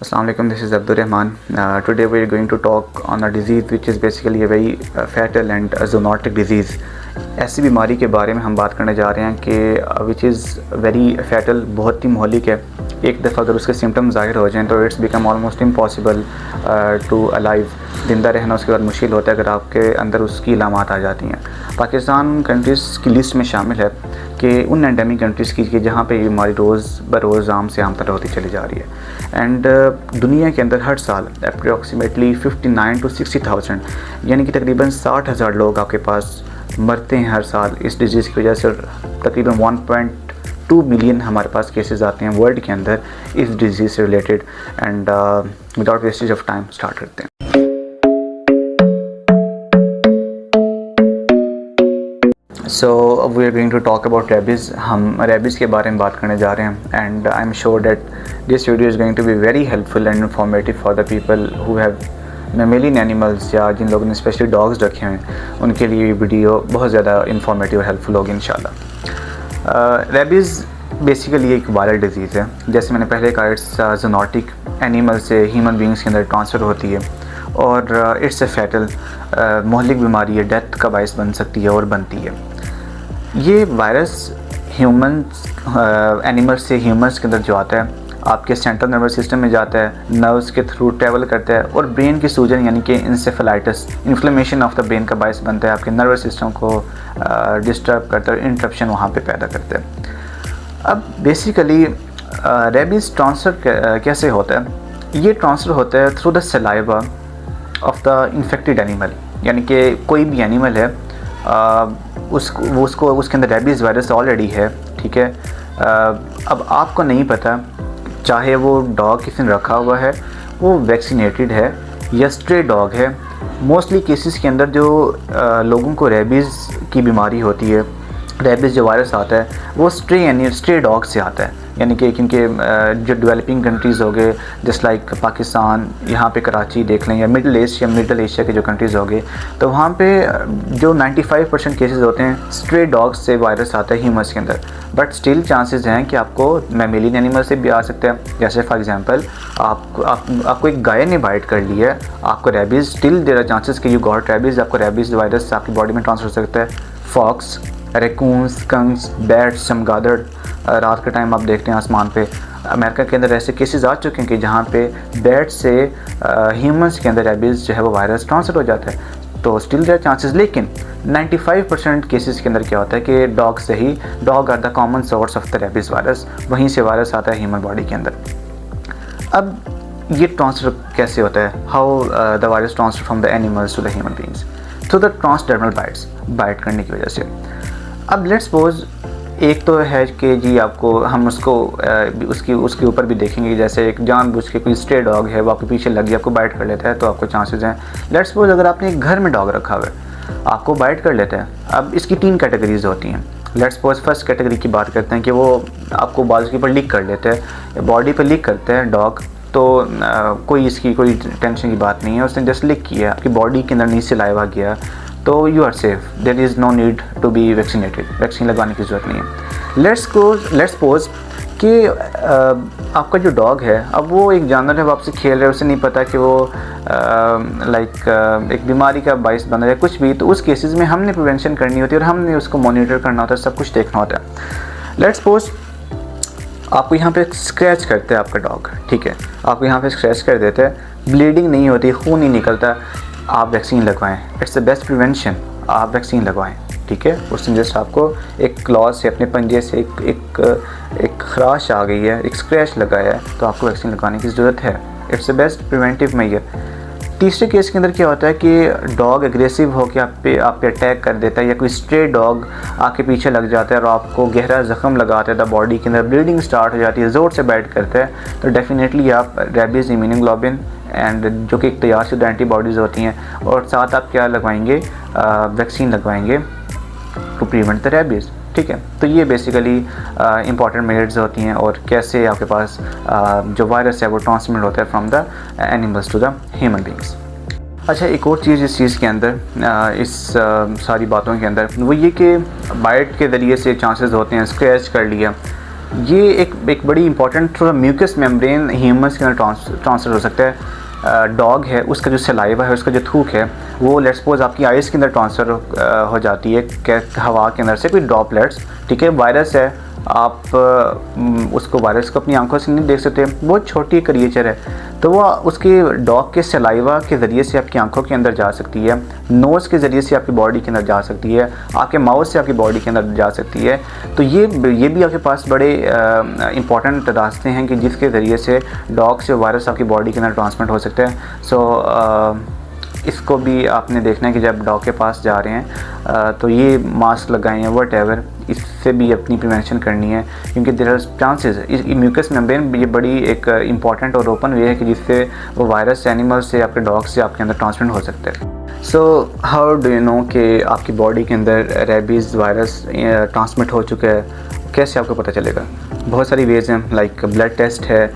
Assalamu alaikum, this is Abdul Rahman. Today we are going to talk on a disease which is basically a very fatal and a zoonotic disease. ऐसी बीमारी के बारे में हम बात करने जा रहे हैं कि विच इज़ वेरी फैटल, बहुत ही महलिक है। एक दफ़ा अगर उसके सिम्टम्स ज़ाहिर हो जाएं तो it's become almost impossible to alive, ज़िंदा रहना उसके बाद मुश्किल होता है अगर आपके अंदर उसकी अलामात आ जाती हैं। पाकिस्तान कंट्रीज़ की लिस्ट में शामिल है कि उन एंडेमिक कंट्रीज़ की जहाँ पे ये बीमारी रोज़ बरोज़ आम से आम तरह होती चली जा रही है। एंड दुनिया के अंदर हर साल अप्रॉक्सीमेटली 59 to 60,000 यानी कि तकरीबन 60,000 लोग आपके पास मरते हैं हर साल इस डिज़ीज़ की वजह से। तकरीबन 1.2 मिलियन हमारे पास केसेस आते हैं वर्ल्ड के अंदर इस डिज़ीज़ से related. And without wastage of time start करते हैं। So we are going to talk about rabies. हम रेबीज़ के बारे में बात करने जा रहे हैं and I am sure that this video is going to be very helpful and informative for the people who have mammalian animals, या जिन लोगों ने स्पेशली डॉग्स रखे हैं उनके लिए वीडियो बहुत ज़्यादा इन्फॉर्मेटिव और हेल्पफुल होगी इंशाल्लाह। रेबीज़ बेसिकली एक वायरल डिज़ीज़ है, जैसे मैंने पहले कहा इट्स ज़ूनोटिक, एनिमल से ह्यूमन बींग्स के अंदर ट्रांसफ़र होती है और इट्स ए फैटल महलिक बीमारी है, डेथ का बायस बन सकती है और बनती है। ये वायरस ह्यूमन्स एनिमल से ह्यूमन्स के अंदर जो आता है आपके सेंट्रल नर्वस सिस्टम में जाता है, नर्व्स के थ्रू ट्रैवल करता है और ब्रेन की सूजन यानी कि encephalitis, inflammation of the brain का बायस बनता है, आपके नर्वस सिस्टम को डिस्टर्ब करता है, इंटरप्शन वहाँ पे पैदा करता है। अब बेसिकली रेबीज़ ट्रांसफ़र कैसे होता है? ये ट्रांसफ़र होता है through the saliva of the infected animal, यानी कि कोई भी एनिमल है उसको उसके अंदर रेबीज़ वायरस ऑलरेडी है, ठीक है। अब आपको नहीं पता, चाहे वो डॉग किसी ने रखा हुआ है, वो वैक्सीनेटेड है या स्ट्रे डॉग है। मोस्टली केसेस के अंदर जो लोगों को रेबीज़ की बीमारी होती है, रेबीज़ जो वायरस आता है वो स्ट्रे डॉग से आता है, यानी कि क्योंकि जो डेवलपिंग कंट्रीज़ हो गए जस्ट लाइक पाकिस्तान, यहाँ पे कराची देख लें, या मिडिल एशिया के जो कंट्रीज़ हो गए, तो वहाँ पे जो 95% केसेस होते हैं स्ट्रे डॉग्स से वायरस आता है ह्यूमन्स के अंदर। बट स्टिल चांसेस हैं कि आपको मैमेलियन एनिमल से भी आ सकता है। जैसे फॉर एग्जांपल आपको एक गाय ने बाइट कर ली है, आपको rabies, still there are chances कि यू गॉट रेबीज़, आपको रेबीज़ वायरस आपकी बॉडी में ट्रांसफर हो सकता है। फॉक्स, रैकून्स, स्कंक्स, बैट्स, चमगादड़, रात के टाइम आप देखते हैं आसमान पे, अमेरिका के अंदर ऐसे केसेस आ चुके हैं कि जहाँ पे बैट से ह्यूमंस के अंदर रेबीज़ जो है वो वायरस ट्रांसफर हो जाता है। तो स्टिल देयर चांसेस, लेकिन 95% केसेस के अंदर क्या होता है कि डॉग से ही, dog are the common source of the rabies virus, वहीं से वायरस आता है ह्यूमन बॉडी के अंदर। अब ये ट्रांसफ़र कैसे होता है? How the virus transfer from the animals to the human beings through the transdermal bite करने की वजह से। अब लेट्स सपोज एक तो है कि जी आपको हम उसको उसके ऊपर भी देखेंगे, जैसे एक जानबूझ के कोई स्ट्रे डॉग है वो आपके पीछे लग गया, आपको बाइट कर लेता है, तो आपको चांसेस हैं। लेट्स सपोज अगर आपने एक घर में डॉग रखा हुआ है, आपको बाइट कर लेता है। अब इसकी 3 कैटेगरीज होती हैं। लेट्स सपोज फर्स्ट कैटेगरी की बात करते हैं कि वो आपको बाजू के ऊपर लीक कर लेता है, बॉडी पर लीक करते हैं डॉग, तो इसकी कोई टेंशन की बात नहीं है, उसने जस्ट लीक किया, आपकी बॉडी के अंदर नीचे लाया गया, तो you are safe, there is no need to be vaccinated, vaccine लगवाने की ज़रूरत नहीं है। लेट्स सपोज कि आपका जो डॉग है, अब वो एक जानवर है, वो आपसे खेल रहा है, उसे नहीं पता कि वो एक बीमारी का बायस बन रहा है कुछ भी, तो उस केसेस में हमने प्रिवेंशन करनी होती है और हमने उसको मॉनिटर करना होता है, सब कुछ देखना होता है। लेट्स सपोज आपको यहाँ पे स्क्रैच करते हैं आपका डॉग, ठीक है, आपको यहाँ पे स्क्रैच कर देते हैं, ब्लीडिंग नहीं होती, खून नहीं निकलता, आप वैक्सीन लगवाएं, इट्स द बेस्ट प्रिवेंशन, आप वैक्सीन लगवाएं, ठीक है। उसने जस्ट आपको एक क्लॉज से, अपने पंजे से एक खराश आ गई है, एक स्क्रैच लगाया है, तो आपको वैक्सीन लगवाने की ज़रूरत है, it's the best preventive measure. तीसरे केस के अंदर क्या होता है कि डॉग एग्रेसिव हो के आप पे अटैक कर देता है, या कोई स्ट्रे डॉग आपके पीछे लग जाता है और आपको गहरा ज़ख्म लगाता है, बॉडी के अंदर ब्लीडिंग स्टार्ट हो जाती है, ज़ोर से बाइट करता है, तो डेफिनेटली आप रेबीज़ इम्यूनोग्लोबिन एंड जो कि एक तैयार शुदा एंटीबॉडीज़ होती हैं, और साथ आप क्या लगवाएंगे, वैक्सीन लगवाएंगे टू प्रिवेंट द रेबीज़, ठीक है। तो ये बेसिकली इंपॉर्टेंट मेथड्स होती हैं और कैसे आपके पास जो वायरस है वो ट्रांसमिट होता है from the animals to the human beings. अच्छा, एक और चीज़ इस चीज़ के अंदर, इस सारी बातों के अंदर, वो ये कि बाइट के ज़रिए से चांसेस होते हैं, स्क्रैच कर लिया, ये एक बड़ी इंपॉर्टेंट म्यूकस मेम्ब्रेन ह्यूमन्स के अंदर ट्रांसफ़र हो सकता है। डॉग है उसका जो सलाइवा है, उसका जो थूक है, वो लेट्स सपोज आपकी आइज़ के अंदर ट्रांसफ़र हो जाती है हवा के अंदर से कोई ड्रॉपलेट्स, ठीक है। वायरस है, आप उसको वायरस को अपनी आंखों से नहीं देख सकते, बहुत छोटी क्रिएचर है, तो वो उसके डॉग के सलाइवा के ज़रिए से आपकी आंखों के अंदर जा सकती है, नोज़ के ज़रिए से आपकी बॉडी के अंदर जा सकती है, आपके माउथ से आपकी बॉडी के अंदर जा सकती है। तो ये भी आपके पास बड़े इंपॉर्टेंट रास्ते हैं कि जिसके ज़रिए से डॉग से वायरस आपकी बॉडी के अंदर ट्रांसमिट हो सकता है। सो इसको भी आपने देखना है कि जब डॉग के पास जा रहे हैं तो ये मास्क लगाएं या वट, इससे भी अपनी प्रिवेंशन करनी है, क्योंकि there are chances mucus membrane ये बड़ी एक इम्पॉर्टेंट और ओपन वे है कि जिससे वो वायरस एनिमल से, आपके डॉग से आपके अंदर ट्रांसमिट हो सकता है। So how do you know कि आपकी बॉडी के अंदर रेबीज़ वायरस ट्रांसमिट हो चुका है, कैसे आपको पता चलेगा? बहुत सारी वेज़ हैं, लाइक ब्लड टेस्ट है,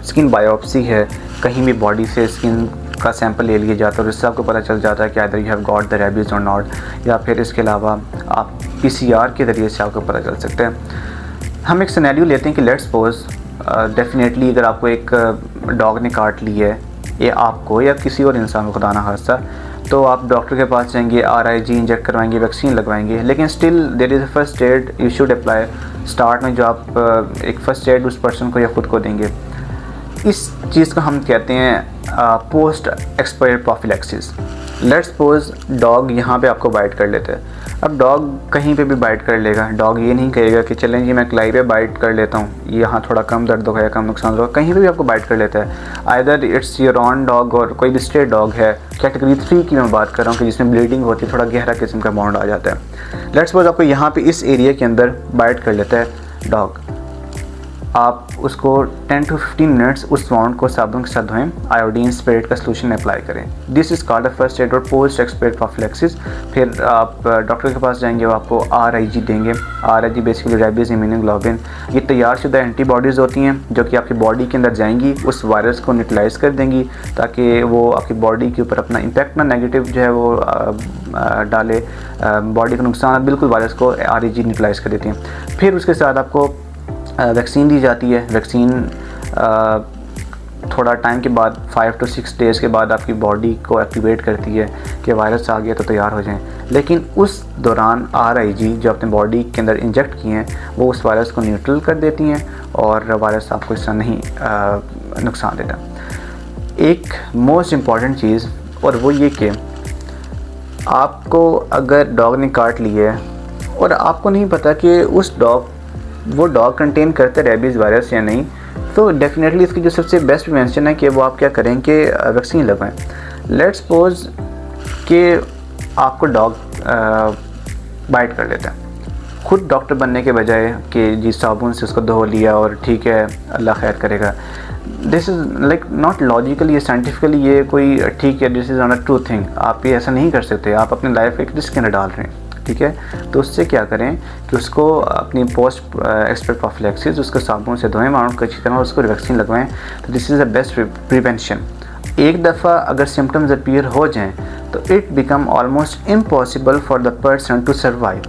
स्किन बायोप्सी है, कहीं भी बॉडी से स्किन का सैंपल ले लिया जाता है और इससे आपको पता चल जाता है कि either you have got the rabies और नॉट, या फिर इसके अलावा आप PCR के ज़रिए से आपको पता चल सकता है। हम एक सिनेरियो लेते हैं कि लेट्स सपोज डेफिनेटली अगर आपको एक डॉग ने काट ली है, या आपको या किसी और इंसान को, खुदा ना खास्ता, तो आप डॉक्टर के पास जाएंगे, RIG इंजेक्ट करवाएंगे, वैक्सीन लगवाएंगे, लेकिन still there is a first aid you should apply. Start में जो आप एक फ़र्स्ट एड उस पर्सन को या ख़ुद को देंगे, इस चीज़ को हम कहते हैं post expired prophylaxis. Let's suppose dog यहाँ पे आपको बाइट कर लेते हैं। अब डॉग कहीं पे भी बाइट कर लेगा, डॉग ये नहीं कहेगा कि चलें जी मैं कलाई पे बाइट कर लेता हूँ, यहाँ थोड़ा कम दर्द होगा या कम नुकसान होगा, कहीं पे भी आपको बाइट कर लेता है। Either it's your on dog और कोई भी स्ट्रे डॉग है, कैटेगरी 3 की मैं बात कर रहा हूँ कि जिसमें ब्लीडिंग होती है, थोड़ा गहरा किस्म का बाउंड आ जाता है। लेट्स सपोज आपको यहाँ पे इस एरिया के अंदर बाइट कर लेता है डॉग, आप उसको 10 to 15 मिनट्स उस वाउंड को साबुन के साथ धोएं, आयोडीन स्पिरिट का सॉल्यूशन अप्लाई करें। This is called the first aid और पोस्ट एक्सपायर्ड प्रोफिलैक्सिस। फिर आप डॉक्टर के पास जाएंगे, वो आपको RIG देंगे। RIG बेसिकली रेबीज़ इम्यूनोग्लोबिन, ये तैयार शुदा एंटीबॉडीज़ होती हैं जो कि आपकी बॉडी के अंदर जाएंगी, उस वायरस को न्यूट्रलाइज़ कर देंगी ताकि वो आपकी बॉडी के ऊपर अपना इम्पैक्ट ना नेगेटिव जो है वो डाले, बॉडी का नुकसान बिल्कुल वायरस को RIG न्यूट्रलाइज़ कर देती हैं। फिर उसके साथ आपको वैक्सीन दी जाती है। वैक्सीन थोड़ा टाइम के बाद 5 to 6 डेज़ के बाद आपकी बॉडी को एक्टिवेट करती है कि वायरस आ गया तो तैयार हो जाएं, लेकिन उस दौरान RIG जो अपने बॉडी के अंदर इंजेक्ट किए हैं वो उस वायरस को न्यूट्रल कर देती हैं और वायरस आपको इस तरह नहीं नुकसान देता। एक मोस्ट इम्पॉर्टेंट चीज़ और वो ये कि आपको अगर डॉग ने काट लिया है और आपको नहीं पता कि वो डॉग कंटेन करते रेबीज़ वायरस या नहीं, तो डेफिनेटली इसकी जो सबसे बेस्ट प्रिवेंशन है कि वो आप क्या करें कि वैक्सीन लगवाएं। लेट्स सपोज कि आपको डॉग बाइट कर लेता है, खुद डॉक्टर बनने के बजाय कि जी साबुन से उसको धो लिया और ठीक है अल्लाह खैर करेगा, this is like not logically या साइंटिफिकली ये कोई ठीक है, this is not a true thing. आप ये ऐसा नहीं कर सकते, आप अपनी लाइफ एक रिस्क के अंदर डाल रहे हैं, ठीक है। तो उससे क्या करें कि उसको अपनी पोस्ट एक्सपायर्ड प्रोफिलैक्सिस उसको साबुन से धोएं, माउंट को अच्छी तरह, उसको वैक्सीन लगवाएं। तो this is the best prevention. एक दफ़ा अगर सिम्टम्स अपीयर हो जाएं तो it become almost impossible for the person to survive,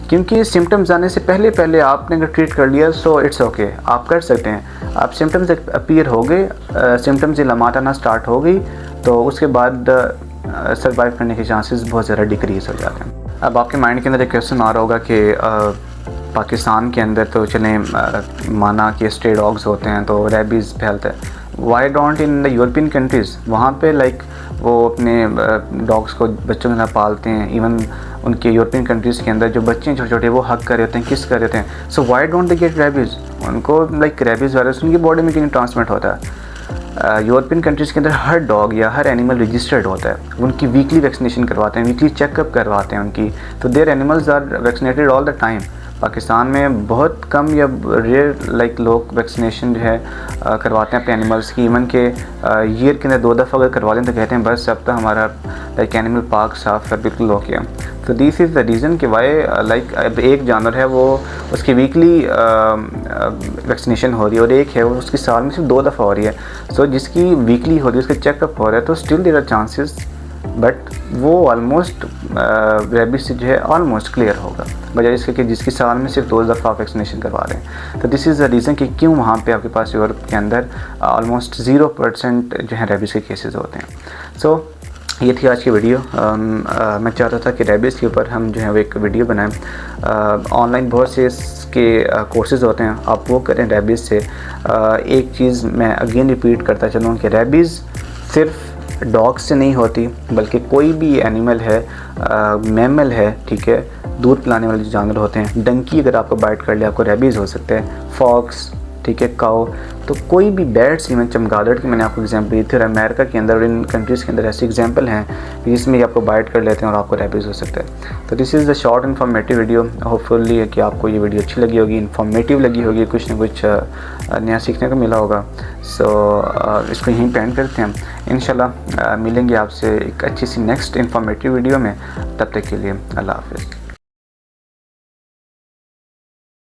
क्योंकि सिम्टम्स आने से पहले आपने अगर ट्रीट कर लिया सो इट्स ओके, आप कर सकते हैं। आप सिम्टम्स अपीयर हो गए, सिम्टम्स इलामात आना स्टार्ट हो गई, तो उसके बाद सर्वाइव करने के चांसेस बहुत ज़्यादा डिक्रीज़ हो जाते हैं। अब आपके माइंड के अंदर एक क्वेश्चन आ रहा होगा कि पाकिस्तान के अंदर तो चलें माना कि स्ट्रे डॉग्स होते हैं तो रेबीज़ फैलता है, why don't in the European countries, वहाँ पे लाइक वो अपने डॉग्स को बच्चों के साथ पालते हैं। इवन उनके यूरोपियन कंट्रीज़ के अंदर जो बच्चे छोटे छोटे वो हग कर रहे होते हैं, किस कर रहे होते हैं, so why don't they get rabies, उनको लाइक रेबीज़ वायरस उनकी बॉडी में क्यों ट्रांसमिट होता है। यूरोपियन कंट्रीज़ के अंदर हर डॉग या हर एनिमल रजिस्टर्ड होता है, उनकी वीकली वैक्सीनेशन करवाते हैं, वीकली चेकअप करवाते हैं उनकी, तो there animals are vaccinated all the time. Pakistan में बहुत कम या रेयर लाइक लोग वैक्सीनेशन जो है करवाते हैं अपने एनिमल्स की। इवन के ईयर के अंदर 2 दफ़ा अगर करवा दें तो कहते हैं बस अब तो हमारा लाइक एनिमल पार्क साफ है, बिल्कुल हो गया। तो दिस इज़ द रीज़न कि वाई लाइक अब एक जानवर है वो उसकी वीकली वैक्सीनेशन हो रही है और एक है वो उसकी साल में सिर्फ 2 दफ़ा हो रही है। सो जिसकी वीकली हो रही है, उसका चेकअप हो रहा है, तो still there are chances but वो ऑलमोस्ट रेबीज से जो है ऑलमोस्ट क्लियर होगा, बजाय इसके कि जिसकी साल में सिर्फ 2 दफ़ा आप वैक्सीनेशन करवा रहे हैं। तो दिस इज़ द रीज़न कि क्यों वहाँ पे आपके पास यूरोप के अंदर ऑलमोस्ट 0% जो है रेबीज़ के केसेस होते हैं। सो ये थी आज की वीडियो। मैं चाहता था कि रेबीज़ के ऊपर हम जो है वो एक वीडियो बनाएं। ऑनलाइन बहुत से इसके कोर्सेज़ होते हैं, आप वो करें रेबीज़ से। एक चीज़ मैं अगेन रिपीट करता चलूँ कि रेबीज़ सिर्फ डॉग से नहीं होती, बल्कि कोई भी एनिमल है, मैमल है, ठीक है, दूध पिलाने वाले जो जानवर होते हैं, डंकी अगर आपको बाइट कर ले आपको रेबीज़ हो सकता है, फॉक्स, ठीक है, काऊ, तो कोई भी बैट्स, इवन चमगादड़ की मैंने आपको एग्जांपल दी थी, और अमेरिका के अंदर और इन कंट्रीज़ के अंदर ऐसे एग्जांपल हैं जिसमें आपको बाइट कर लेते हैं और आपको रेबीज़ हो सकता है। तो this is the short informative video. Hopefully है कि आपको ये वीडियो अच्छी लगी होगी, इन्फॉर्मेटिव लगी होगी, कुछ ना कुछ नया सीखने को मिला होगा। सो इसको यहीं पे एंड करते हैं। इंशाल्लाह मिलेंगे आपसे एक अच्छी सी नेक्स्ट इन्फॉर्मेटिव वीडियो में। तब तक के लिए अल्लाह हाफ़िज़।